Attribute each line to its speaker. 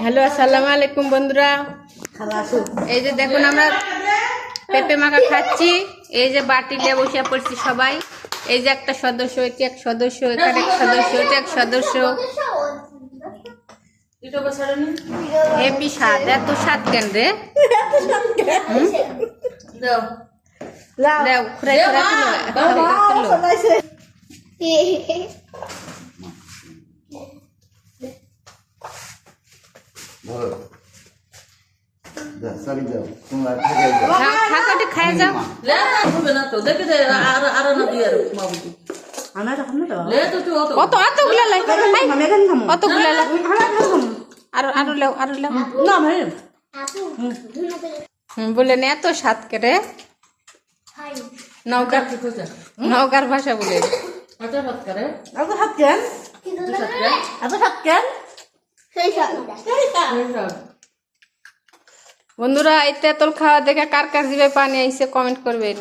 Speaker 1: Hello, আসসালামু আলাইকুম বন্ধুরা। এই যে দেখুন আমরা পেঁপে মাখা খাচ্ছি। এই যে বাটি নিয়ে বসে পড়ছি সবাই। এই যে একটা সদস্য, এটি এক সদস্য, এখানে এক সদস্য, এটি এক সদস্য। হেপি স্বাদ, এত স্বাদ কেন রে? দাও খুঁড়াই খুঁড়াই তুলো। খাকাটি খায় যাও। কত অতগুলা লাগে, অতগুলা লাগে। আরো আরো লেও, আরো লেও। বললেন এত স্বাদ কেরে? নৌকার নৌকার ভাষা বলে বন্ধুরা। এই তেঁতুল খাওয়া দেখে কার কার জিভে পানি আইছে কমেন্ট করবেন।